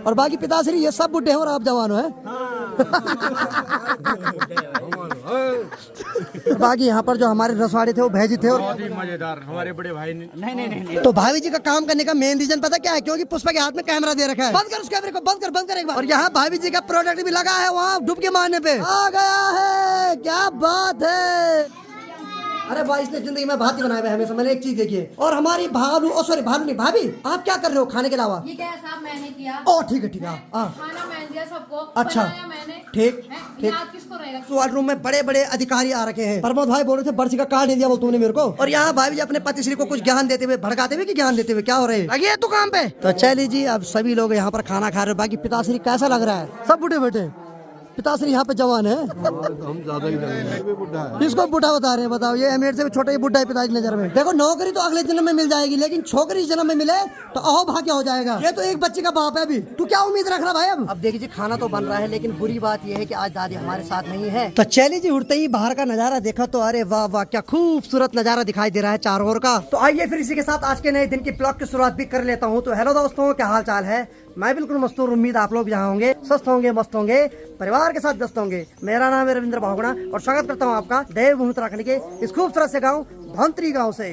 और बाकी पिताश्री ये सब बुढ़े हैं और आप जवान हो हैं। बाकी यहाँ पर जो हमारे रसवाड़े थे वो भैजी थे और बहुत ही मजेदार हमारे बड़े भाई ने। नहीं। तो भाभी जी का काम करने का मेन रीजन पता क्या है? क्योंकि पुष्पा के हाथ में कैमरा दे रखा है। बंद कर उस कैमरे को, बंद कर एक बार। और यहाँ भाभी जी का प्रोडक्ट भी लगा है, वहाँ डुबकी मारने पे आ गया है। क्या बात है। अरे भाई इसने जिंदगी में भाती बनाए हुए हमेशा। मैंने एक चीज देखी है। और हमारी भालू भालू नहीं भाभी, आप क्या कर रहे हो खाने के अलावा? ये क्या है साहब, मैंने किया। ओ ठीक है खाना मैंने दिया सबको। अच्छा मैंने ठीक। याद किसको रहेगा? सवाल रूम में बड़े बड़े अधिकारी आ रखे हैं। प्रमोद भाई बोल रहे थे बरसी का कार्ड नहीं दिया बोल तुमने मेरे को। और यहाँ भाभी जी अपने पतिश्री को कुछ ज्ञान देते हुए, भड़काते हुए कि ज्ञान देते हुए क्या हो रहे हैं? लगी है तू काम पे। तो चलिए जी, अब सभी लोग यहाँ पर खाना खा रहे हो। बाकी पिताश्री कैसा लग रहा है? सब बूढ़े बैठे, पिताश्री यहाँ पे जवान है। हम ज्यादा ही बुढ़ा इसको बुढ़ा बता रहे हैं। बताओ, ये अमीर से भी छोटा ही बुढ़ा है पिताजी नजर में। देखो नौकरी तो अगले जन्म में मिल जाएगी, लेकिन छोकरी जन्म में मिले तो अहो भाग्य हो जाएगा। ये तो एक बच्चे का बाप है अभी, तू क्या उम्मीद रख रहा भाई? अब देखिए खाना तो बन रहा है, लेकिन बुरी बात यह है कि आज दादी हमारे साथ नहीं है। तो चलिए जी, उठते ही बाहर का नजारा देखा तो अरे वाह वाह, क्या खूबसूरत नजारा दिखाई दे रहा है चारों ओर का। तो आइए फिर इसी के साथ आज के नए दिन की ब्लॉग की शुरुआत भी कर लेता हूँ। तो हेलो दोस्तों, क्या हाल चाल है? मैं बिल्कुल मस्त हूँ। उम्मीद आप लोग यहाँ होंगे, स्वस्थ होंगे, मस्त होंगे, परिवार के साथ व्यस्त होंगे। मेरा नाम है रविंद्र बहुगुणा और स्वागत करता हूँ आपका देवभूमि उत्तराखंड के इस खूबसूरत से गाँव धनतरी गाँव से।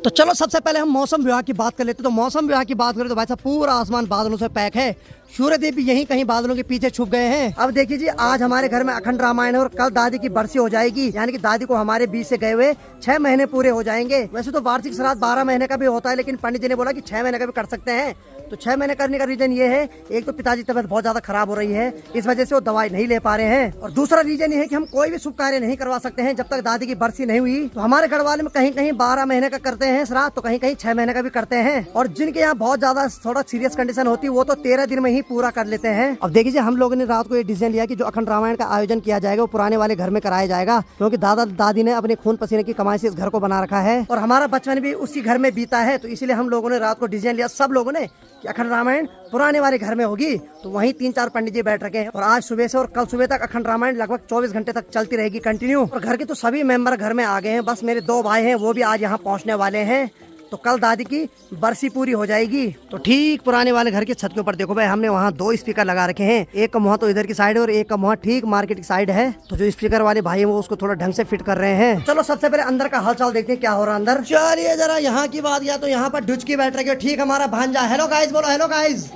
तो चलो सबसे पहले हम मौसम विभाग की बात कर लेते। तो मौसम विभाग की बात करें तो भाई साहब पूरा आसमान बादलों से पैक है। सूर्यदेव भी यहीं कहीं बादलों के पीछे छुप गए हैं। अब देखिए जी, आज हमारे घर में अखंड रामायण है और कल दादी की बरसी हो जाएगी। यानी कि दादी को हमारे बीच से गए हुए 6 महीने पूरे हो जाएंगे। वैसे तो वार्षिक श्राद्ध 12 महीने का भी होता है, लेकिन पंडित जी ने बोला कि 6 महीने का भी कर सकते हैं। तो 6 महीने करने का रीजन ये है, एक तो पिताजी तबीयत बहुत ज्यादा खराब हो रही है, इस वजह से वो दवाई नहीं ले पा रहे हैं। और दूसरा रीजन ये है कि हम कोई भी शुभ कार्य नहीं करवा सकते हैं जब तक दादी की बरसी नहीं हुई। तो हमारे घर वाले में कहीं कहीं 12 महीने का करते हैं श्राद्ध, तो कहीं कहीं 6 महीने का भी करते हैं। और जिनके यहाँ बहुत ज्यादा थोड़ा सीरियस कंडीशन होती है वो तो 13 दिन में ही पूरा कर लेते हैं। अब देखिए, हम लोगों ने रात को ये डिसीजन लिया कि जो अखंड रामायण का आयोजन किया जाएगा वो पुराने वाले घर में कराया जाएगा, क्योंकि दादा दादी ने अपने खून पसीने की कमाई से इस घर को बना रखा है और हमारा बचपन भी उसी घर में बीता है। तो इसीलिए हम लोगों ने रात को डिसीजन लिया, सब लोगों ने, कि अखंड रामायण पुराने वाले घर में होगी। तो वहीं 3-4 पंडित जी बैठ रखे हैं और आज सुबह से और कल सुबह तक अखंड रामायण लगभग 24 घंटे तक चलती रहेगी कंटिन्यू। और घर के तो सभी मेंबर घर में आ गए हैं, बस मेरे 2 भाई हैं वो भी आज यहाँ पहुँचने वाले हैं। तो कल दादी की बरसी पूरी हो जाएगी। तो ठीक पुराने वाले घर के छत के ऊपर देखो भाई, हमने वहाँ 2 स्पीकर लगा रखे हैं। एक का मुँह तो इधर की साइड है और एक का मुँह ठीक मार्केट की साइड है। तो जो स्पीकर वाले भाई हैं वो उसको थोड़ा ढंग से फिट कर रहे हैं। चलो सबसे पहले अंदर का हालचाल देखते हैं क्या हो रहा है अंदर। चलिए जरा यहाँ की बात किया तो यहाँ पर डुचकी बैठ रखे ठीक हमारा भांजा। हेलो गाइस बोलो, हेलो गाइस।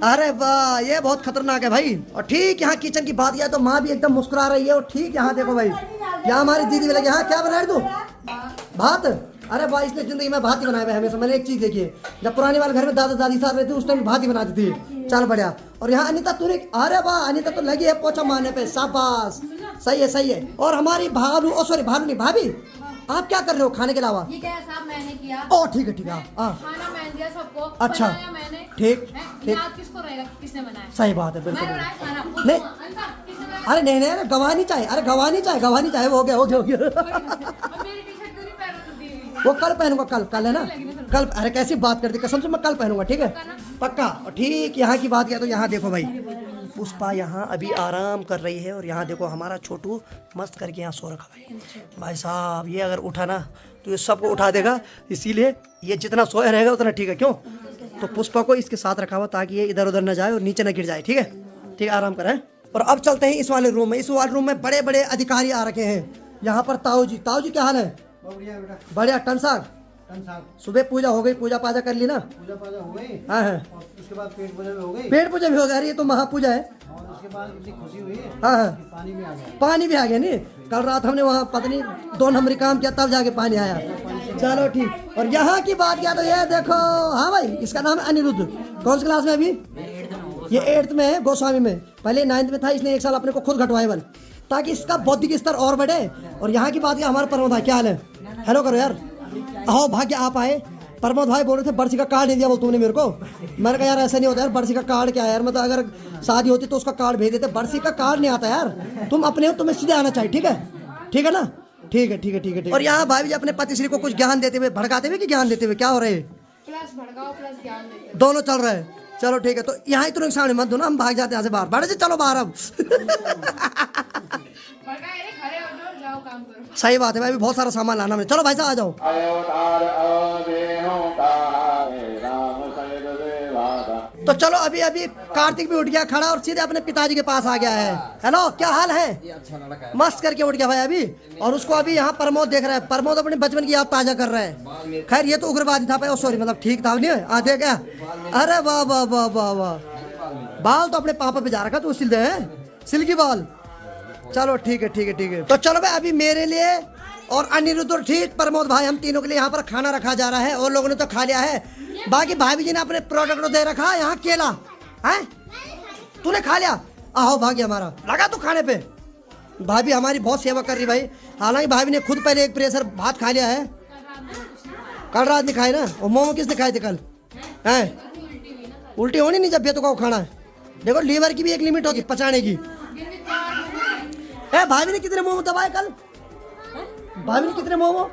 अरे वाह, ये बहुत खतरनाक है भाई। और ठीक यहाँ किचन की बात किया तो माँ भी एकदम मुस्कुरा रही है। और ठीक यहाँ देखो भाई, यहाँ हमारी दीदी भी लगी। यहाँ क्या बना रही तू? भात। अरे भाई इसने जिंदगी में भात ही बनाए हुए हमेशा। मैंने एक चीज देखी है, जब पुराने वाले घर में दादा दादी साथ रहते उस टाइम भात ही बनाती थी। चल बढ़िया। और यहाँ अनीता तूने, अरे वाह अनीता तो लगी है पोछा मारने पे, शाबाश, सही है सही है। और हमारी भालू, ओ सॉरी भालू नहीं भाभी, आप क्या कर रहे हो खाने के अलावा? ये क्या है साहब, मैंने किया। ओ ठीक है खाना मैंने दिया सबको। अच्छा मैंने ठीक। याद किसको रहेगा किसने बनाया? सही बात है बिल्कुल। नहीं, अरे नहीं नहीं, अरे गवानी चाहे, अरे गवानी चाहे वो हो गया। वो कल पहनूंगा, कल है ना, कल। अरे कैसी बात करती, कसम से मैं कल पहनूंगा, ठीक है पक्का। और ठीक यहाँ की बात किया तो यहाँ देखो भाई, पुष्पा यहाँ अभी आराम कर रही है और यहाँ देखो हमारा छोटू मस्त करके यहाँ सो रखा भाई साहब। ये अगर उठा ना तो ये सबको उठा देगा, इसीलिए ये जितना सोया रहेगा उतना ठीक है। क्यों? तो पुष्पा को इसके साथ रखा हुआ ताकि ये इधर उधर न जाए और नीचे न गिर जाए, ठीक है ठीक है, आराम करें। और अब चलते हैं इस वाले रूम में। इस वाले रूम में बड़े बड़े अधिकारी आ रखे हैं। यहाँ पर ताऊ जी क्या हाल है? बढ़िया। टन साग सुबह पूजा हो गई, पूजा पाजा कर ली ना? पूजा पाजा हो गई। हाँ हाँ, उसके बाद पेट पूजा भी हो गई। पेट पूजा भी हो गया। अरे ये तो महापूजा है। और उसके बाद इतनी खुशी हुई है। हाँ हाँ, पानी भी आ गया। पानी भी आ गया। नहीं कल रात हमने वहाँ पता नहीं 2 नंबरी काम किया तब जाके पानी आया। चलो ठीक। और यहाँ की बात किया तो ये देखो, हाँ भाई इसका नाम है अनिरुद्ध। कौन सी क्लास में अभी? ये 8th में है, गोस्वामी में। पहले 9th में था, इसने 1 साल अपने को खुद घटवाए बल, ताकि इसका बौद्धिक स्तर और बढ़े। और यहाँ की बात किया हमारे प्रमोद भाई, क्या हाल है? हेलो करो यार, आओ भाग्य आप आए। प्रमोद भाई बोल रहे थे बरसी का कार्ड नहीं दिया बोल तुमने मेरे को। मैंने कहा यार ऐसा नहीं होता यार, बरसी का कार्ड क्या है यार, मतलब अगर शादी होती तो उसका कार्ड भेज देते, बरसी का कार्ड नहीं आता यार। तुम अपने हो, तुम्हें सीधे आना चाहिए, ठीक है ठीक है ना? ठीक है ठीक है ठीक है। और यहाँ भाभी जी अपने पतिश्री को कुछ ज्ञान देते हुए, भड़काते हुए कि ज्ञान देते हुए क्या हो रहे हैं? प्लस भड़काओ प्लस ज्ञान देते, दोनों चल रहे हैं। चलो ठीक है। तो यहाँ ही तुरंत सामने मत दो ना, हम भाग जाते हैं यहाँ से बाहर। बैठे चलो बाहर अब। काम करो। सही बात है भाई, बहुत सारा सामान लाना है। चलो भाई साहब आ जाओ। तो चलो अभी अभी कार्तिक भी उठ गया खड़ा और सीधे अपने पिताजी के पास आ गया है। हेलो, क्या हाल है? मस्त करके उठ गया भाई अभी। और उसको अभी यहाँ प्रमोद देख रहा है। प्रमोद अपने बचपन की याद ताजा कर रहा है। खैर ये तो उग्रवादी था भाई, सॉरी मतलब ठीक था नहीं आते क्या? अरे वाह वाह वाह वाह वाह, बाल तो अपने पापा पे जा रखा तू, सिल दे सिल्की बाल। चलो ठीक है ठीक है ठीक है। तो चलो भाई अभी मेरे लिए और अनिरुद्ध और ठीक प्रमोद भाई, हम तीनों के लिए यहाँ पर खाना रखा जा रहा है और लोगों ने तो खा लिया है। बाकी भाभी जी ने अपने प्रोडक्ट दे रखा है यहाँ केला है, तूने खा लिया? आओ भाग्य हमारा, लगा तू खाने पे। भाभी हमारी बहुत सेवा कर रही भाई। हालांकि भाभी ने खुद पहले एक प्रेशर भात खा लिया है, कल रात नहीं खाए ना। और मोमो किसने खाए थे कल? हैं उल्टी होनी नहीं जब भी तो को खाना है। देखो लीवर की भी एक लिमिट होगी पचाने की। भाभी ने कितने मोमो दबाए कल? भाभी ने कितने मोमो?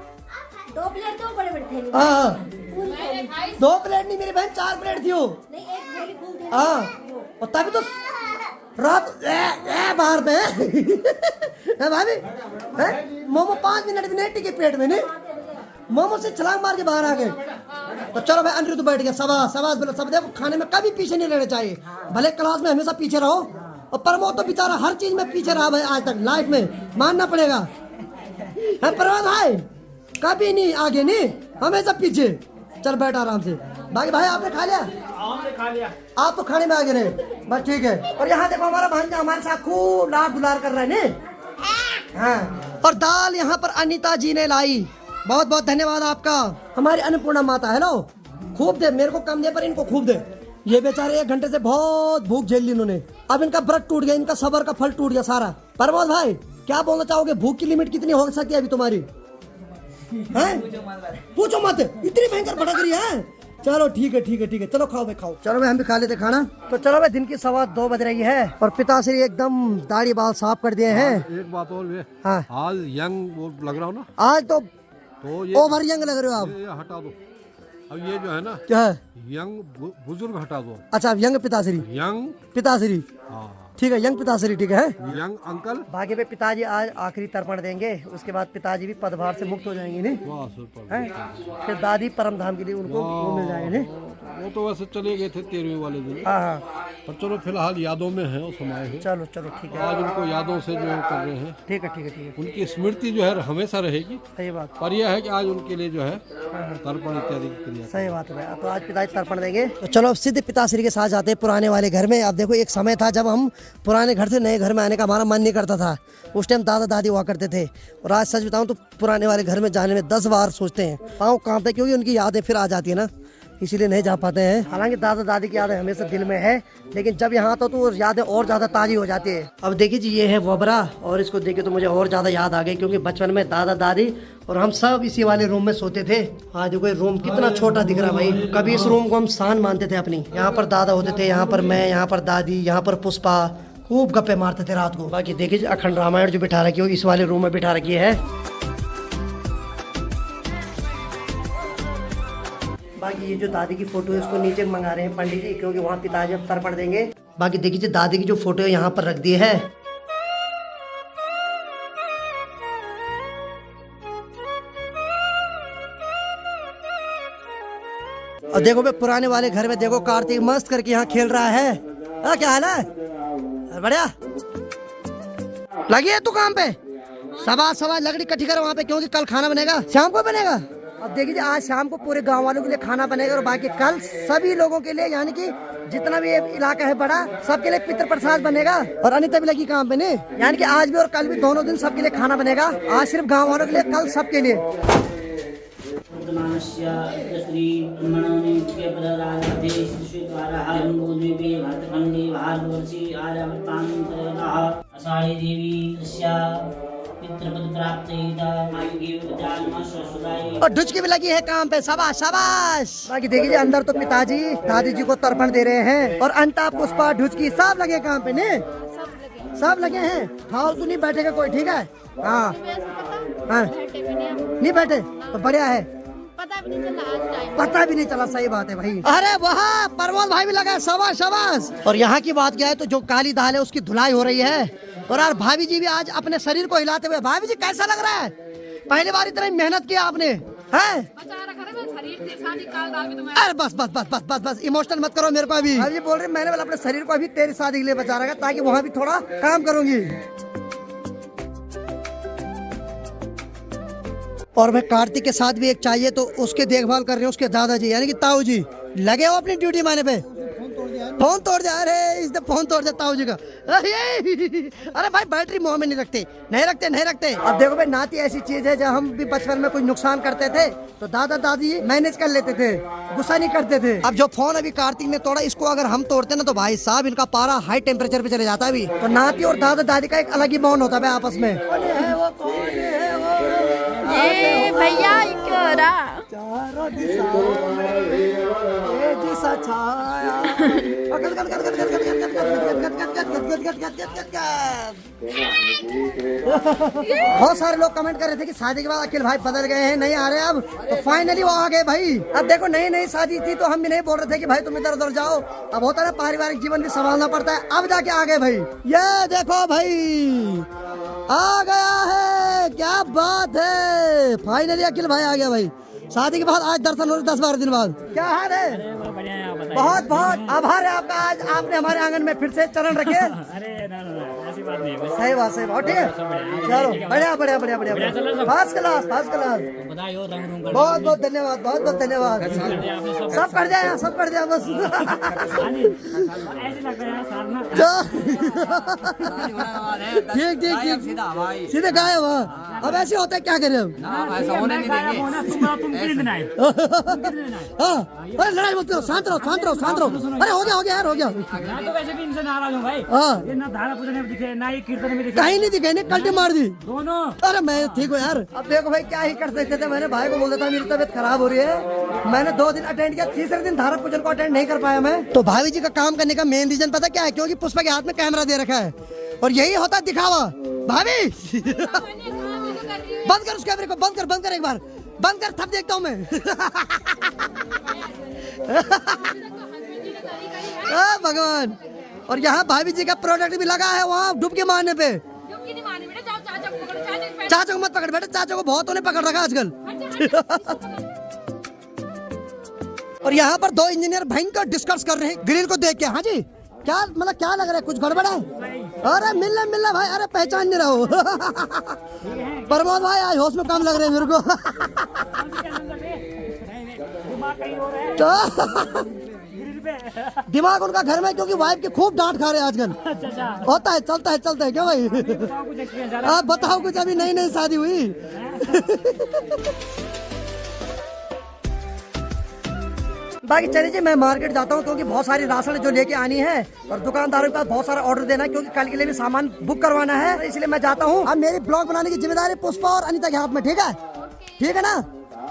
2 प्लेट तो बड़े बड़े थे। हाँ पूरी थैली। 2 प्लेट नहीं मेरी बहन, 4 प्लेट थी वो। नहीं, एक थैली फुल थी। हाँ और तभी तो रात बाहर पे है भाभी है? मोमो 5 मिनट भी नहीं टिके पेट में, नहीं मोमो से छलांग मार के बाहर आ गए। तो चलो भाई अनिरुद्ध बैठ गया। सवास बोलो सब। देखो खाने में कभी पीछे नहीं रहना चाहिए, भले क्लास में हमेशा पीछे रहो। और प्रमोद तो बेचारा हर चीज में पीछे रहा भाई आज तक लाइफ में, मानना पड़ेगा। प्रमोद भाई कभी नहीं आगे, नहीं हमेशा पीछे। चल बैठ आराम से। बाकी भाई आपने खा लिया? हमने खा लिया। आप तो खाने में आगे रहे, बस ठीक है। और यहाँ देखो हमारा भांजा हमारे साथ खूब लाड दुलार कर रहा है ने। हाँ और दाल यहाँ पर अनीता जी ने लाई, बहुत बहुत धन्यवाद आपका। हमारी अन्नपूर्णा माता। हेलो, खूब दे, मेरे को कम दे पर इनको खूब दे। ये बेचारे 1 घंटे से बहुत भूख झेल ली इन्होंने। अब इनका व्रत टूट गया, इनका सबर का फल टूट गया सारा। प्रमोद भाई क्या बोलना चाहोगे? भूख की लिमिट कितनी हो सकती है अभी तुम्हारी? पूछो मत, इतनी भयंकर भड़क रही है। चलो ठीक है ठीक है ठीक है, चलो खाओ भाई खाओ। चलो भाई हम भी खा लेते खाना। तो चलो भाई दिन की 2:15 बज रही है और पिताश्री एकदम दाढ़ी बाल साफ कर दिए हैं। एक बात और भी, हाँ आज यंग वो लग रहा हो ना, आज तो तो ओवर यंग लग रहे हो आप। ये हटा दो। अब ये जो है ना, क्या है? यंग बुजुर्ग हटा दो। अच्छा यंग पिताश्री, यंग पिताश्री ठीक है, यंग पिताश्री ठीक है। Young uncle. बाकी पे पिताजी आज आखिरी तर्पण देंगे, उसके बाद पिताजी भी पदभार से मुक्त हो जाएंगे नहीं, हैं? फिर दादी परम धाम के लिए उनको वो मिल जाएंगे नहीं। वो तो वैसे चले गए थे 13वें वाले दिन, हाँ हाँ पर चलो फिलहाल यादों में है, वो समाये हैं। चलो चलो ठीक है, आज उनको यादों से जो कर रहे हैं। ठीक है ठीक है ठीक है, उनकी स्मृति जो है हमेशा रहेगी। सही बात, पर यह है कि आज उनके लिए जो है तर्पण इत्यादि की क्रिया। सही बात है भाई। तो आज पिताजी तर्पण देंगे। तो चलो अब सीधे पिताश्री के साथ जाते हैं पुराने वाले घर में। अब देखो एक समय था जब हम पुराने घर से नए घर में आने का हमारा मन नहीं करता था। उस टाइम दादा दादी हुआ करते थे और आज सच बताऊं तो पुराने वाले घर में जाने में 10 बार सोचते हैं, पाँव कांपते, क्योंकि उनकी यादें फिर आ जाती है ना, इसीलिए नहीं जा पाते हैं। हालांकि दादा दादी की यादें हमेशा दिल में है, लेकिन जब यहाँ आता तो यादें और ज्यादा ताजी हो जाती है। अब देखिए जी ये है वबरा, और इसको देखे तो मुझे और ज्यादा याद आ गई, क्योंकि बचपन में दादा दादी और हम सब इसी वाले रूम में सोते थे। आज देखो रूम कितना छोटा दिख रहा है भाई। कभी इस रूम को हम शान मानते थे अपनी। यहाँ पर दादा होते थे, यहाँ पर मैं, यहाँ पर दादी, यहाँ पर पुष्पा, खूब गप्पे मारते थे रात को। बाकी देखिए अखंड रामायण जो बिठा रखी हो इस वाले रूम में बिठा रखी है। बाकी ये जो दादी की फोटो है उसको नीचे मंगा रहे हैं पंडित जी, क्योंकि वहाँ पिताजी अब तर्पण देंगे। बाकी देखिए दादी की जो फोटो है यहाँ पर रख दी है। और देखो भाई पुराने वाले घर में देखो कार्तिक मस्त करके यहाँ खेल रहा है। क्या हाल है? बढ़िया लगी है तू काम पे? सवा लकड़ी इकट्ठी कर वहाँ पे, क्योंकि कल खाना बनेगा, शाम को बनेगा। अब देखिए आज शाम को पूरे गांव वालों के लिए खाना बनेगा और बाकी कल सभी लोगों के लिए, यानी कि जितना भी इलाका है बड़ा, सबके लिए पितृ प्रसाद बनेगा। और अनिता भी लगी काम पे नहीं, यानी कि आज भी और कल भी दोनों दिन सबके लिए खाना बनेगा। आज सिर्फ गाँव वालों के लिए, कल सबके लिए। और ढुचकी भी लगी है काम पे, शाबाश शाबाश। बाकी देखिए अंदर तो पिताजी दादी जी को तर्पण दे रहे हैं और अंता पुष्पा ढुचकी सब लगे काम पे ने, सब लगे हैं। फालतू नहीं बैठेगा कोई, ठीक है? हाँ हाँ नहीं बैठे तो बढ़िया है, पता भी नहीं चला। सही बात है भाई। अरे वाह प्रमोद भाई भी लगा, शाबाश शाबाश। और यहाँ की बात क्या है तो जो काली दाल है उसकी धुलाई हो रही है और यार भाभी जी भी आज अपने शरीर को हिलाते हुए। भाभी जी कैसा लग रहा है? पहली बार इतना मेहनत किया आपने, है? शरीर के साथ निकाल डाल के तुम्हें। अरे बस बस बस बस बस बस इमोशनल मत करो मेरे को अभी। अभी बोल रही मैंने अपने शरीर को अभी तेरी शादी के लिए बचा रखा ताकि वहाँ भी थोड़ा काम करूंगी। और मैं कार्तिक के साथ भी एक चाहिए तो उसके देखभाल कर रहे हैं उसके दादाजी यानी कि ताऊ जी लगे हो अपनी ड्यूटी माने पे। फोन तोड़ दिया। अरे इसने फोन तोड़ दिया ताऊ जी का। अरे भाई बैटरी मुंह में नहीं रखते नहीं रखते। अब देखो भाई नाती ऐसी चीज है जब हम भी बचपन में कुछ नुकसान करते थे तो दादा दादी मैनेज कर लेते थे, गुस्सा नहीं करते थे। अब जो फोन अभी कार्तिक ने तोड़ा इसको अगर हम तोड़ते ना तो भाई साहब इनका पारा हाई टेम्परेचर पे चले जाता है। अभी तो नाती और दादा दादी का एक अलग ही बॉन्ड होता है आपस में। ये भैया क्यों रहा चारों दिशाओं में ये दिशा छाया। बहुत सारे लोग कमेंट कर रहे थे कि शादी के बाद अखिल भाई बदल गए हैं, नहीं आ रहे अब, तो फाइनली वो आ गए भाई। अब देखो नई नई शादी थी तो हम भी नहीं बोल रहे थे कि भाई तुम इधर उधर जाओ, अब होता है ना पारिवारिक जीवन भी संभालना पड़ता है। अब जाके आ गए भाई, ये देखो भाई आ गया है, क्या बात है। फाइनली अखिल भाई आ गया भाई शादी के बाद। आज दर्शन हो रहे 10-12 दिन बाद। क्या हाल है? बहुत बहुत आभार है आपका, आज आपने हमारे आंगन में फिर से चरण रखे। अरे ऐसी बात नहीं है। सही बात ठीक है। चलो बढ़िया बढ़िया बढ़िया बढ़िया फर्स्ट क्लास। बहुत बहुत धन्यवाद, बहुत बहुत धन्यवाद। सब कर दिया, सब कर दिया बस। ठीक ठीक ठीक सीधे गायब। अब ऐसे होता है क्या करें हम। अरे लड़ाई मत करो, शांत रहो शांत रहो शांत रहो। अरे हो गया यार हो गया। तो वैसे भी इनसे नाराज हूँ भाई। ये ना धारा पूजन में दिखे ना ही कीर्तन में दिखे, कहीं नहीं दिखे, नहीं कल्टी मार दी दोनों। अरे मैं ठीक हूँ यार। अब देखो भाई क्या ही कर सकते थे। मैंने भाई को बोल दिया था मेरी तबीयत खराब हो रही है, मैंने 2 दिन अटेंड किया, तीसरे दिन धारा पूजन को अटेंड नहीं कर पाया मैं। तो भाभी जी का काम करने का मेन रीजन पता क्या है? क्योंकि पुष्पा के हाथ में कैमरा दे रखा है और यही होता है दिखावा। भाभी बंद कर उस कैमरे को, बंद कर एक बार, बंद कर, तब देखता हूँ मैं। भगवान। और यहाँ भाभी जी का प्रोडक्ट भी लगा है वहाँ डुबकी मारने पे। चाचा को मत पकड़ बेटा, चाचा को बहुत उन्हें पकड़ रखा आजकल। और यहाँ पर 2 इंजीनियर भयंकर डिस्कस कर रहे हैं ग्रिल को देख के। हाँ जी क्या मतलब क्या लग रहा है, कुछ गड़बड़ है? अरे मिलना भाई, अरे पहचान नहीं रहा हो। प्रमोद भाई आज होश में काम लग रहे हैं मेरे को। दिमाग उनका घर में, क्योंकि वाइफ की खूब डांट खा रहे हैं आजकल। होता है चलता है क्यों भाई? आप बताओ कुछ, अभी नई शादी हुई। बाकी चलिए जी मैं मार्केट जाता हूँ क्योंकि बहुत सारी राशन जो लेके आनी है और दुकानदारों के पास बहुत सारा ऑर्डर देना है क्योंकि कल के लिए भी सामान बुक करवाना है, इसलिए मैं जाता हूँ। अब मेरी ब्लॉग बनाने की जिम्मेदारी पुष्पा और अनीता के हाथ में। ठीक है ना?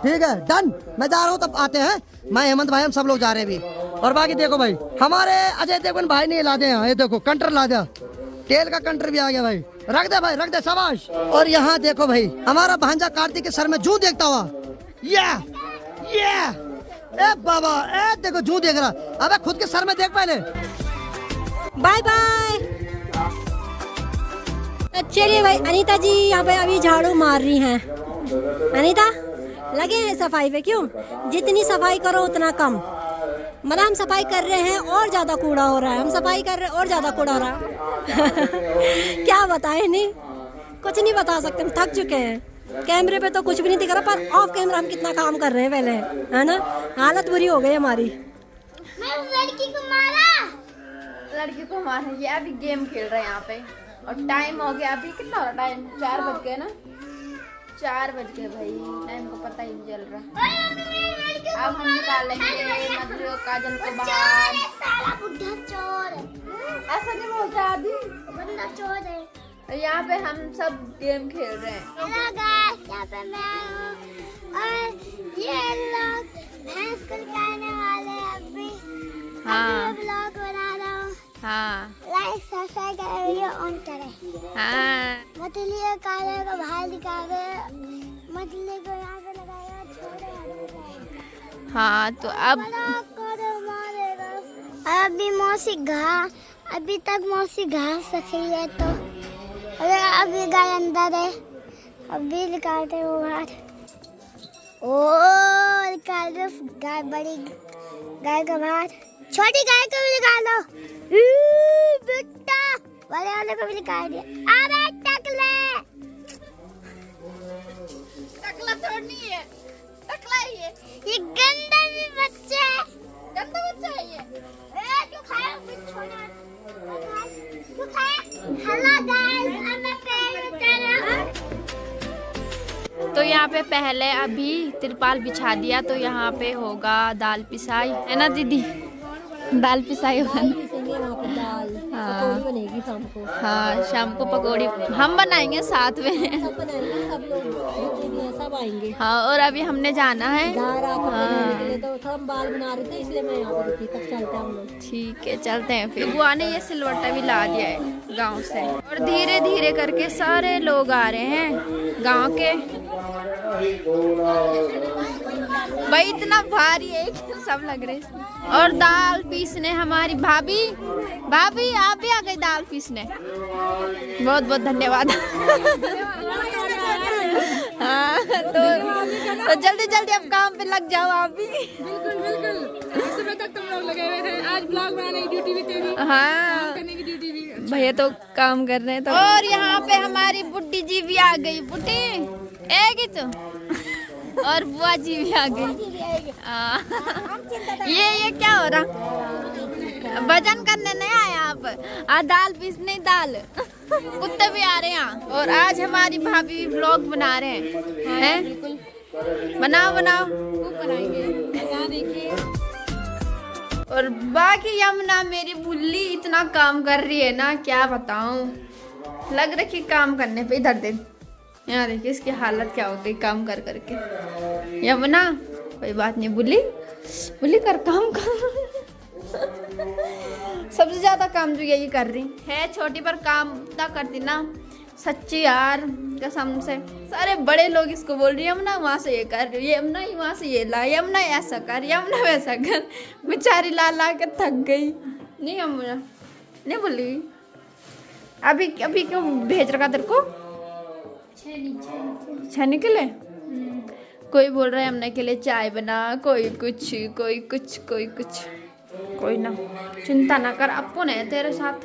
ठीक है डन। मैं जा रहा हूँ, तब आते हैं। मैं हेमंत भाई हम सब लोग जा रहे हैं अभी। और बाकी देखो भाई हमारे अजय देवगन भाई ने ला दिया, ये देखो कंटर ला दिया, तेल का कंटर भी आ गया भाई। रख दे भाई, रख दे, शाबाश। और यहाँ देखो भाई हमारा भांजा कार्तिक के सर में जूं देखता हुआ। ये ए बाबा, ए देखो जूं देख रहा। अबे खुद के सर में देख पहले। Bye bye. चलिए भाई अनीता जी यहाँ पे अभी झाड़ू मार रही हैं। अनीता लगे हैं सफाई पे, क्यों? जितनी सफाई करो उतना कम। मतलब हम सफाई कर रहे हैं और ज्यादा कूड़ा हो रहा है, हम सफाई कर रहे हैं और ज्यादा कूड़ा हो रहा है। क्या बताएं, नहीं कुछ नहीं बता सकते, हम थक चुके हैं। कैमरे पे तो कुछ भी नहीं दिख रहा, पर ऑफ कैमरा हम कितना काम कर रहे हैं पहले, है ना? हालत बुरी हो गई हमारी। लड़की को मारा, ये अभी गेम खेल रहे हैं यहाँ पे और टाइम हो गया अभी, कितना हो रहा टाइम? 4 बज गए ना, 4 बज गए भाई, टाइम को पता ही नहीं चल रहा। अब हम निकालेंगे मधुरी और काजल को बाहर। साला बुढ़ा चोर, ऐसा नहीं बोलता आदि, बंदा चोर है। यहाँ पे हम सब गेम खेल रहे हैं। हेलो गाइस, यहाँ पे मैं हूँ और ये लोग भैंस को निकालने वाले हैं अभी। हाँ, ब्लॉग बना रहा हूँ। हाँ, लाइक सब्सक्राइब करें, वीडियो ऑन करें। हाँ, मछली और काले को बाहर निकाले, मछली को यहाँ पे लगाया, छोड़े। हाँ तो अब अभी मौसी अभी तक मौसी घास रखी है, तो अभी गाय अंदर है, अभी निकालते वो बाहर। ओ निकाल दो गाय, बड़ी गाय का बाहर, छोटी गाय को भी निकालो। बेटा बड़े वाले को भी निकाल दिया। अरे टकले, टकला थोड़ी है, टकला ही है। ये गंदा भी बच्चा है। गंदा बच्चा है ये। क्यों खाया बिच्छोना? क्यों खाया? हेलो गाइस, अब मैं पेड़ में चल रहा हूं। तो यहाँ पे पहले अभी तिरपाल बिछा दिया, तो यहाँ पे होगा दाल पिसाई, है ना दीदी? दाल पिसाई होगा। वहाँ पे दाल पकौड़ी बनेगी शाम को। हाँ, शाम को पकौड़ी हम बनाएंगे साथ में। सब बनाएंगे, सब लोग जितने भी हैं सब आएंगे। हाँ, और अभी हमने जाना है। धारा पकड़ने के लिए तो थोड़ा हम बाल बना रहे थे, इसलिए मैं यहाँ पे रुकी। तब चलते हैं हम लोग। ठीक है, चलते हैं फिर। बुआ ने ये सिलवट्टा भी ला दिया है गांव से, और धीरे धीरे करके सारे लोग आ रहे हैं गांव के। भाई इतना भारी है कि सब लग रहे हैं। और दाल पीसने हमारी भाभी, भाभी आप भी आ गई दाल पीसने, बहुत बहुत धन्यवाद। हाँ, तो जल्दी जल्दी अब काम पे लग जाओ आप भी। बिल्कुल बिल्कुल, सुबह तक तुम लोग लगे हुए थे, आज ब्लॉग बनाने की ड्यूटी भी तेरी, हाँ, करने की ड्यूटी भी। भैया तो काम कर रहे हैं। तो और यहाँ पे हमारी बुड्ढी जी भी आ गई। बुड्ढी एक तो और बुआ जी भी आ गई। ये क्या हो रहा? वजन करने नहीं आए आप, आज दाल पीसने दाल। कुत्ते भी आ रहे हैं यहाँ। और आज हमारी भाभी भी व्लॉग बना रहे हैं। बनाओ बनाओ, खूब बनाएंगे। यहाँ देखिए। और बाकी यमुना मेरी बुल्ली इतना काम कर रही है ना, क्या बताऊं। लग रही काम करने पे। इधर दे, यहाँ देखिए इसकी हालत क्या हो गई काम कर करके। यमुना कोई बात नहीं, बुल्ली बुल्ली कर काम कर। सबसे ज्यादा काम जो यही कर रही है। छोटी पर काम ना करती ना, सच्ची यार कसम से। सारे बड़े लोग इसको बोल रही है, यमुना वहाँ से ये कर, यमुना वहाँ से ये ला, यमुना ऐसा कर, यमुना वैसा कर। बेचारी ला ला के थक गई। नहीं यमुना नहीं बोली। अभी अभी क्यों भेज रखा तेरे को? छेने के लिए। कोई बोल रहा है यमुना के लिए चाय बना, कोई कुछ कोई कुछ कोई कुछ। कोई ना, चिंता ना कर, अपन है तेरे साथ,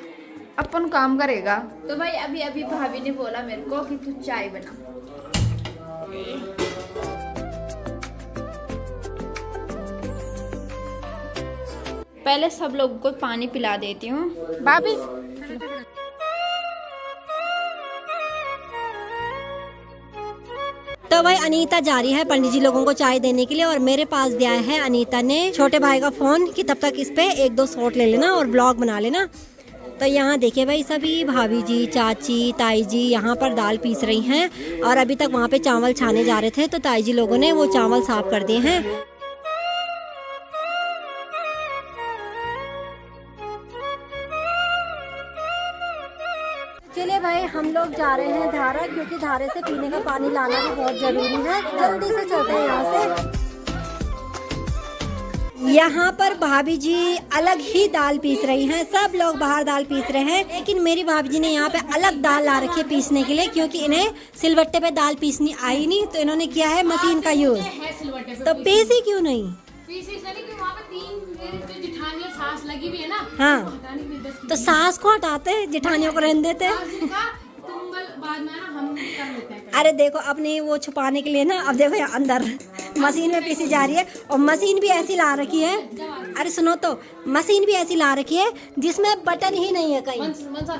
अपन काम करेगा। तो भाई अभी अभी भाभी ने बोला मेरे को कि तू चाय बना। पहले सब लोगों को पानी पिला देती हूँ। भाभी तो भाई अनीता जा रही है पंडित जी लोगों को चाय देने के लिए, और मेरे पास दिया है अनीता ने छोटे भाई का फोन कि तब तक इस पे 1-2 शॉट ले लेना और ब्लॉग बना लेना। तो यहाँ देखिए भाई सभी भाभी जी, चाची, ताई जी यहाँ पर दाल पीस रही हैं, और अभी तक वहाँ पे चावल छाने जा रहे थे, तो ताई जी लोगों ने वो चावल साफ कर दिए हैं। चलिए भाई हम लोग जा रहे हैं धारा, क्योंकि धारे से पीने का पानी लाना भी बहुत जरूरी है। जल्दी से चलते हैं यहाँ से। यहाँ पर भाभी जी अलग ही दाल पीस रही हैं, सब लोग बाहर दाल पीस रहे हैं, लेकिन मेरी भाभी जी ने यहाँ पे अलग दाल ला रखी है पीसने के लिए, क्योंकि इन्हें सिलवट्टे पे दाल पीसनी आई नहीं, तो इन्होंने किया है मशीन का यूज। तो पीसी क्यों नहीं? वहाँ पे 3 जिठानी और सास लगी भी है ना। हाँ, तो सास को हटाते, जिठानियों को रहने देते। बाद में ना हम कर लेते हैं। अरे देखो अपनी वो छुपाने के लिए ना, अब देखो यहाँ अंदर मशीन में पीसी जा रही है, और मशीन भी ऐसी ला रखी है। अरे सुनो तो, मशीन भी ऐसी ला रखी है जिसमें बटन ही नहीं है कहीं।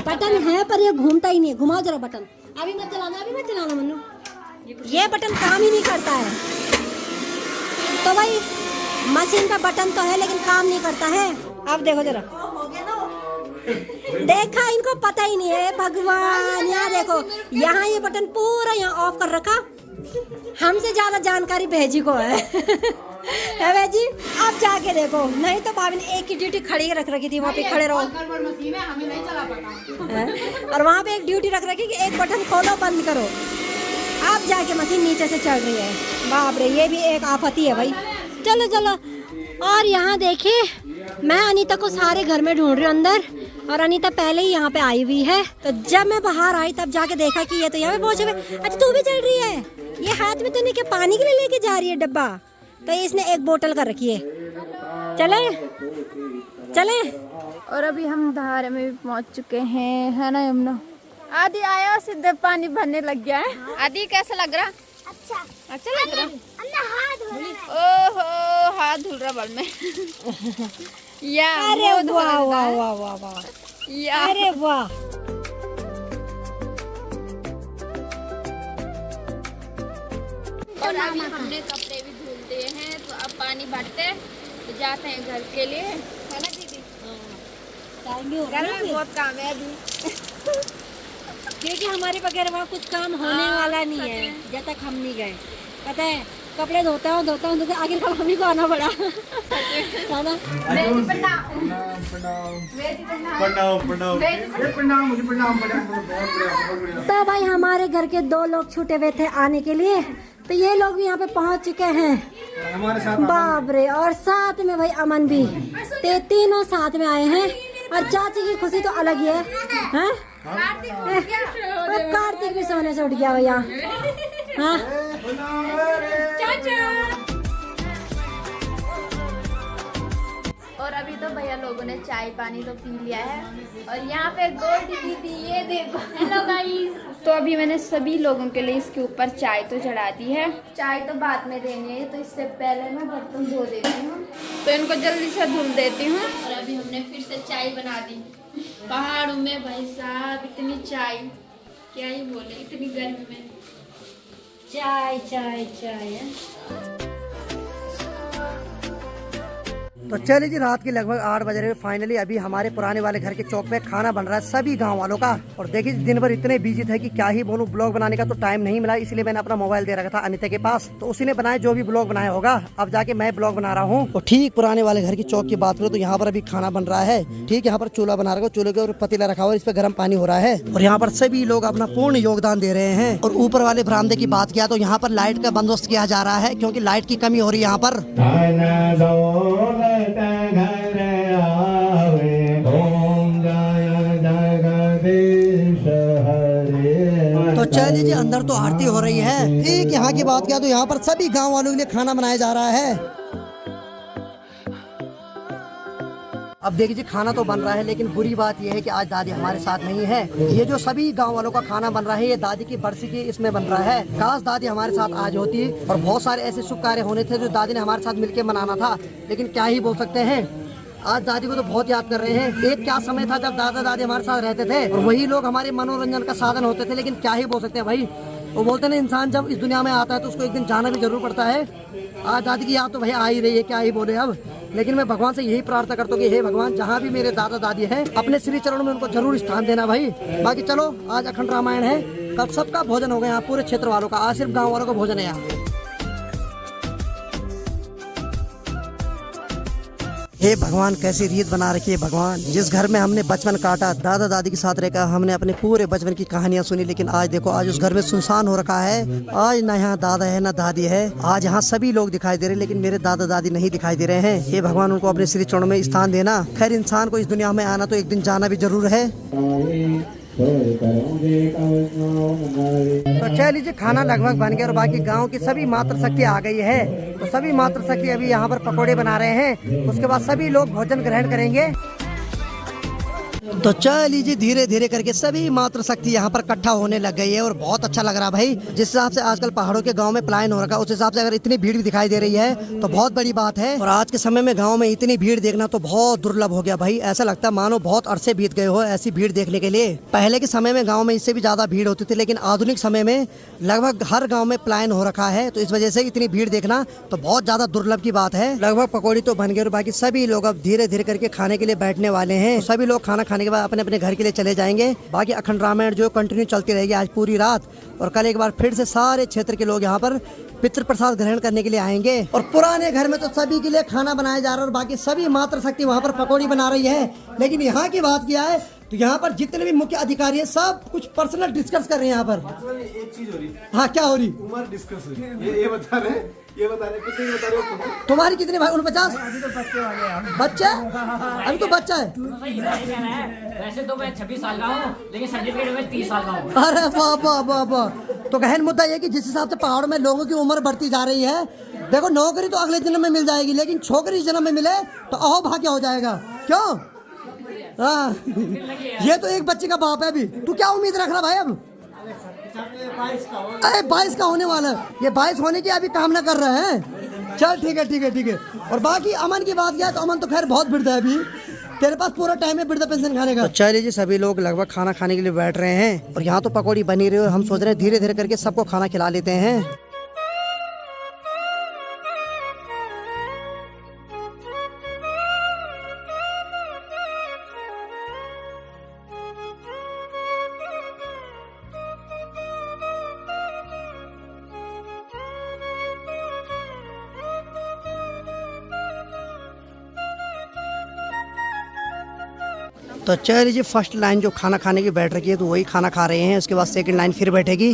बटन है पर ये घूमता ही नहीं है। घुमाओ जरा बटन। अभी मत चलाना मन्नू, ये बटन काम ही नहीं करता है। तो भाई मशीन का बटन तो है लेकिन काम नहीं करता है। अब देखो जरा, देखा इनको पता ही नहीं है। भगवान, यहाँ देखो, यहाँ ये बटन पूरा यहाँ ऑफ कर रखा। हमसे ज्यादा जानकारी भेजी को है। भेजी अब जाके देखो, नहीं तो भाभी ने एक की ड्यूटी खड़ी रख रखी थी, वहाँ पे खड़े रहो। मशीन है, हमें नहीं चला पाता। और वहाँ पे एक ड्यूटी रख रखी कि एक बटन खोलो बंद करो। अब जाके मशीन नीचे से चल रही है। बाप रे, ये भी एक आफत ही है भाई। चलो चलो। और यहाँ देखिए, मैं अनीता को सारे घर में ढूंढ रही हूँ अंदर, और अनीता पहले ही यहाँ पे आई हुई है। तो जब मैं बाहर आई तब जाके देखा कि ये तो यहाँ पे पहुँचे हुए। अच्छा तू भी चल रही है? ये हाथ में तो नहीं, क्या पानी के लिए लेके जा रही है डब्बा? तो इसने एक बोतल कर रखी है। चले चले। और अभी हम धारे में भी पहुंच चुके हैं, है ना यमुना? आदि आया सीधे पानी भरने लग गया है। आदि कैसा लग रहा? अच्छा लग रहा। ओहो हाथ धुल रहा बल में। या अरे वाह वाह वाह वाह वाह, या अरे वाह। और अभी हमने कपड़े भी धुल दिए हैं, तो अब पानी भरते तो जाते हैं घर के लिए, है ना दीदी? घर में बहुत काम है अभी। क्योंकि हमारे बगैर वहाँ कुछ काम होने वाला नहीं है जब तक हम नहीं गए। पता है, कपड़े धोता हूँ तो आगे हम ही को आना पड़ा, है ना? तो भाई हमारे घर के 2 लोग छूटे हुए थे आने के लिए, तो ये लोग भी यहाँ पे पहुँच चुके हैं हमारे साथ बाप रे। और साथ में भाई अमन भी, ते तीनों साथ में आए हैं। और चाची की खुशी तो अलग ही है, हैं? कार्तिक भी सोने से उठ गया भैया, हाँ? और अभी तो भैया लोगों ने चाय पानी तो पी लिया है, और यहाँ पे गोल्डी दीदी ये देखो। Hello guys. तो अभी मैंने सभी लोगों के लिए इसके ऊपर चाय तो चढ़ा दी है। चाय तो बाद में देनी है, तो इससे पहले मैं बर्तन धो देती हूँ, तो इनको जल्दी से धुल देती हूँ। और अभी हमने फिर से चाय बना दी पहाड़ों में। भाई साहब इतनी चाय, क्या ही बोले, इतनी गर्मी में चाय चाय चाय। तो चलिए जी, रात के लगभग 8 बज रहे हैं। फाइनली अभी हमारे पुराने वाले घर के चौक पे खाना बन रहा है सभी गांव वालों का। और देखिए दिन भर इतने बिजी थे कि क्या ही बोलूं, ब्लॉग बनाने का तो टाइम नहीं मिला, इसलिए मैंने अपना मोबाइल दे रखा था अनिता के पास, तो उसी ने बनाया जो भी ब्लॉग बनाया होगा। अब जाके मैं ब्लॉग बना रहा हूँ। तो ठीक पुराने वाले घर की चौक की बात करो तो यहाँ पर अभी खाना बन रहा है। ठीक, यहाँ पर चूल्हा बना रखा, चूल्हे के ऊपर पतीला रखा हुआ, इस पे गर्म पानी हो रहा है, और यहाँ पर सभी लोग अपना पूर्ण योगदान दे रहे हैं। और ऊपर वाले बरामदे की बात किया तो यहाँ पर लाइट का बंदोबस्त किया जा रहा है, क्योंकि लाइट की कमी हो रही है यहाँ पर। तो चलिए जी, अंदर तो आरती हो रही है। ठीक, यहाँ की बात किया तो यहाँ पर सभी गांव वालों के लिए खाना बनाया जा रहा है। अब देखिए जी, खाना तो बन रहा है, लेकिन बुरी बात यह है कि आज दादी हमारे साथ नहीं है। ये जो सभी गांव वालों का खाना बन रहा है, ये दादी की बरसी की इसमें बन रहा है। काश दादी हमारे साथ आज होती, और बहुत सारे ऐसे शुभ कार्य होने थे जो दादी ने हमारे साथ मिलकर मनाना था, लेकिन क्या ही बोल सकते हैं। आज दादी को तो बहुत याद कर रहे हैं। एक क्या समय था जब दादा दादी हमारे साथ रहते थे, और वही लोग हमारे मनोरंजन का साधन होते थे, लेकिन क्या ही बोल सकते हैं भाई। वो बोलते हैं ना, इंसान जब इस दुनिया में आता है तो उसको एक दिन जाना भी जरूर पड़ता है। आज दादी की याद तो भाई आ ही रही है, क्या ही बोले अब। लेकिन मैं भगवान से यही प्रार्थना करता हूँ कि हे भगवान, जहाँ भी मेरे दादा दादी हैं, अपने श्री चरणों में उनको जरूर स्थान देना भाई। बाकी चलो, आज अखंड रामायण है, कल सबका भोजन होगा यहाँ, पूरे क्षेत्र वालों का, आज सिर्फ गाँव वालों का भोजन है यहाँ। हे भगवान, कैसी रीत बना रखी है भगवान। जिस घर में हमने बचपन काटा, दादा दादी के साथ रहकर हमने अपने पूरे बचपन की कहानियां सुनी, लेकिन आज देखो, आज उस घर में सुनसान हो रखा है। आज ना यहाँ दादा है ना दादी है। आज यहाँ सभी लोग दिखाई दे रहे हैं, लेकिन मेरे दादा दादी नहीं दिखाई दे रहे हैं। हे भगवान, उनको अपने श्री चरणों में स्थान देना। खैर, इंसान को इस दुनिया में आना तो एक दिन जाना भी जरूर है। तो चल लीजिए, खाना लगभग बन गया और बाकी गांव की सभी मातृशक्ति आ गई है। तो सभी मातृशक्ति अभी यहाँ पर पकोड़े बना रहे हैं, उसके बाद सभी लोग भोजन ग्रहण करेंगे। तो चल लीजिए, धीरे धीरे करके सभी मातृशक्ति यहाँ पर इकट्ठा होने लग गई है और बहुत अच्छा लग रहा भाई। जिस हिसाब से आजकल पहाड़ों के गांव में पलायन हो रखा है, उस हिसाब से अगर इतनी भीड़ भी दिखाई दे रही है तो बहुत बड़ी बात है। और आज के समय में गांव में इतनी भीड़ देखना तो बहुत दुर्लभ हो गया भाई। ऐसा लगता है मानो बहुत अरसे बीत गए हो ऐसी भीड़ देखने के लिए। पहले के समय में गाँव में इससे भी ज्यादा भीड़ होती थी, लेकिन आधुनिक समय में लगभग हर गाँव में पलायन हो रखा है, तो इस वजह से इतनी भीड़ देखना तो बहुत ज्यादा दुर्लभ की बात है। लगभग पकौड़ी तो बन गए और बाकी सभी लोग अब धीरे धीरे करके खाने के लिए बैठने वाले हैं। सभी लोग खाना खाने के बाद अपने अपने घर के लिए चले जाएंगे। बाकी अखंड रामायण जो कंटिन्यू चलती रहेगी आज पूरी रात, और कल एक बार फिर से सारे क्षेत्र के लोग यहाँ पर पितृ प्रसाद ग्रहण करने के लिए आएंगे। और पुराने घर में तो सभी के लिए खाना बनाया जा रहा है और बाकी सभी मातृशक्ति वहाँ पर पकौड़ी बना रही है। लेकिन यहाँ की बात किया है तो यहाँ पर जितने भी मुख्य अधिकारी हैं सब कुछ पर्सनल डिस्कस कर रहे हैं यहाँ पर। एक चीज हो रही है। हाँ, क्या हो रही? उम्र डिस्कस हो रही है। ये बता रहे कितने बता रहे हो? तुम्हारी कितने भाई? 49? अभी तो बच्चे वाले हैं। बच्चा? अभी तो बच्चा है। वैसे तो मैं 26 साल का हूँ, लेकिन सर्टिफिकेट में 30 साल का हूँ। अरे वाह वाह वाह वाह, तो गहन मुद्दा ये कि जिस हिसाब से पहाड़ों में लोगों की उम्र बढ़ती जा रही है, देखो नौकरी तो अगले जन्म में मिल जाएगी, लेकिन छोकरी जन्म में मिले तो अहो भाग्य हो जाएगा। क्यों? हाँ ये तो एक बच्चे का बाप है। अभी तू क्या उम्मीद रख रहा भाई? अब अरे 22 का होने वाला है, ये 22 होने की अभी कामना कर रहे हैं। चल ठीक है ठीक है ठीक है। और बाकी अमन की बात क्या, तो अमन तो खैर बहुत वृद्ध है, अभी तेरे पास पूरा टाइम है वृद्ध पेंशन खाने का। तो चलिए जी, सभी लोग लगभग खाना खाने के लिए बैठ रहे हैं और यहाँ तो पकौड़ी बनी रही है और हम सोच रहे हैं धीरे धीरे करके सबको खाना खिला लेते हैं। तो चलिए जी, फर्स्ट लाइन जो खाना खाने की बैठ रखी है तो वही खाना खा रहे हैं, उसके बाद सेकंड लाइन फिर बैठेगी।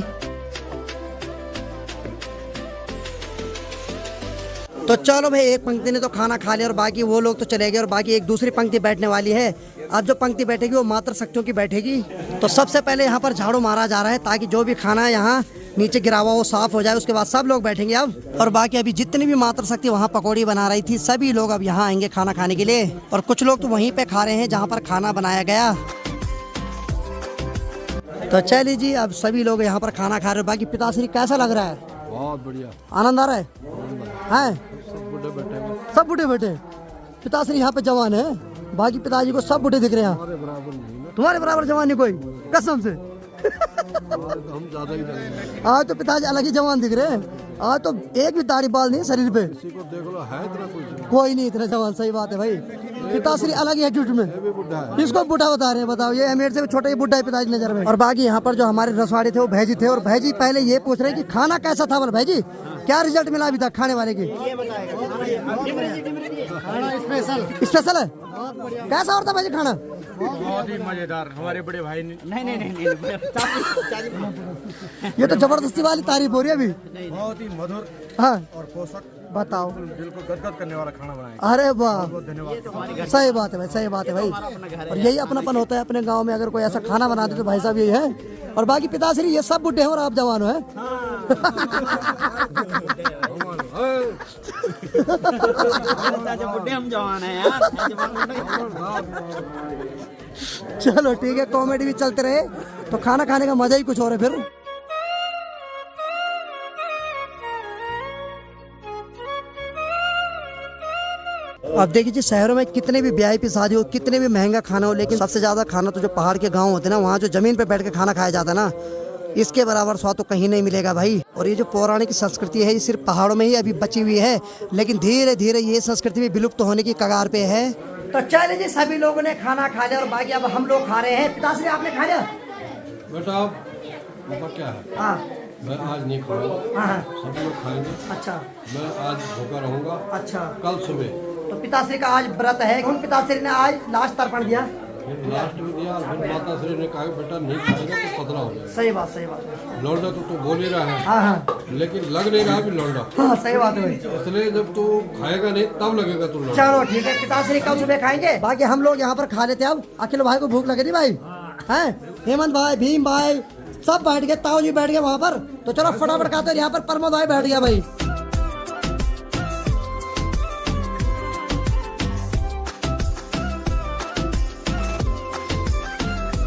तो चलो भाई, एक पंक्ति ने तो खाना खा लिया और बाकी वो लोग तो चले गए और बाकी एक दूसरी पंक्ति बैठने वाली है। अब जो पंक्ति बैठेगी वो मात्र शक्तियों की बैठेगी। तो सबसे पहले यहाँ पर झाड़ू मारा जा रहा है ताकि जो भी खाना यहाँ नीचे गिरा हुआ वो साफ हो जाए, उसके बाद सब लोग बैठेंगे अब। और बाकी अभी जितनी भी मात्र शक्ति वहाँ पकौड़ी बना रही थी, सभी लोग अब यहाँ आएंगे खाना खाने के लिए। और कुछ लोग तो वहीं पे खा रहे हैं जहाँ पर खाना बनाया गया। तो चलिए जी, अब सभी लोग यहाँ पर खाना खा रहे हैं। बाकी पिताश्री कैसा लग रहा है? बहुत बढ़िया, आनंद आ रहा है? सब बूढ़े बैठे। पिताश्री यहाँ पे जवान है, बाकी पिताजी को सब बूढ़े दिख रहे हैं। तुम्हारे बराबर जवान नहीं कोई, कसम से। हम ज्यादा ही लगेंगे। आज तो पिताजी अलग ही जवान दिख रहे हैं। आज तो एक भी दाढ़ी बाल नहीं है शरीर पे। किसी को देख लो है इतना कोई नहीं इतना जवान। सही बात है भाई, पिताश्री अलग ही एटीट्यूड में। इसको बूढ़ा बता रहे हैं, बताओ। ये मेरे से छोटा ही बूढ़ा है पिताजी नजर में। और बाकी यहाँ पर जो हमारे रसवाड़ी थे वो भैजी थे और भैजी पहले ये पूछ रहे कि खाना कैसा था। बोल भैजी, क्या रिजल्ट मिला अभी तक खाने वाले की? स्पेशल है। कैसा होता भाई खाना? बहुत ही मजेदार। हमारे बड़े भाई ने नहीं ये तो जबरदस्ती वाली तारीफ हो रही है अभी। बहुत ही मधुर हाँ और पोषक, बताओ। दिल को गदगद करने वाला खाना बनाया। अरे वाह, धन्यवाद। सही बात है भाई, सही बात है भाई। और यही अपनापन होता है अपने गांव में, अगर कोई ऐसा खाना बना दे तो भाई साहब यही है। और बाकी पिताश्री ये सब बुढ़े हैं और आप जवान हो। हम जवान हैं यार। चलो ठीक है, कॉमेडी भी चलते रहे तो खाना खाने का मजा ही कुछ और है फिर। अब देखिए जी, शहरों में कितने भी वीआईपी शादी हो, कितने भी महंगा खाना हो, लेकिन सबसे ज्यादा खाना तो जो पहाड़ के गांव होते हैं ना, वहाँ जो जमीन पे बैठ के खाना खाया जाता है ना, इसके बराबर स्वाद तो कहीं नहीं मिलेगा भाई। और ये जो पौराणिक संस्कृति है ये सिर्फ पहाड़ों में ही अभी बची हुई है, लेकिन धीरे धीरे ये संस्कृति भी विलुप्त होने की कगार पे है। तो चलिए जी, सभी लोगों ने खाना खा लिया और बाकी अब हम लोग खा रहे हैं। पिताश्री आपने खा लिया? बेटा पापा क्या है, हाँ मैं आज नहीं खाऊंगा, हाँ। सब लोग खाएंगे। अच्छा मैं आज भूखा रहूंगा। अच्छा। कल सुबह तो पिताश्री का आज व्रत है। उन पिताश्री ने आज लास्ट तर्पण दिया, फिर लास्ट में दिया। फिर माता श्री ने कहा बेटा नहीं खाएगा तो पतला हो जाएगा। सही बात, सही बात। लौंडा तो बोल ही रहा है, हाँ हाँ लेकिन लग नहीं रहा भी लौंडा। हाँ, सही बात है भाई। इसलिए जब तू खाएगा नहीं तब लगेगा तू लौंडा। चलो ठीक है, पिताश्री कल सुबह खाएंगे। बाकी हम लोग यहाँ पर खा लेते हैं। अब अखिल भाई को भूख लगी थी भाई, हैं हेमंत भाई, भीम भाई सब बैठ गए, ताऊ जी बैठ गए वहाँ पर। तो चलो फटाफट खाते हैं। यहाँ पर प्रमोद भाई बैठ गया भाई।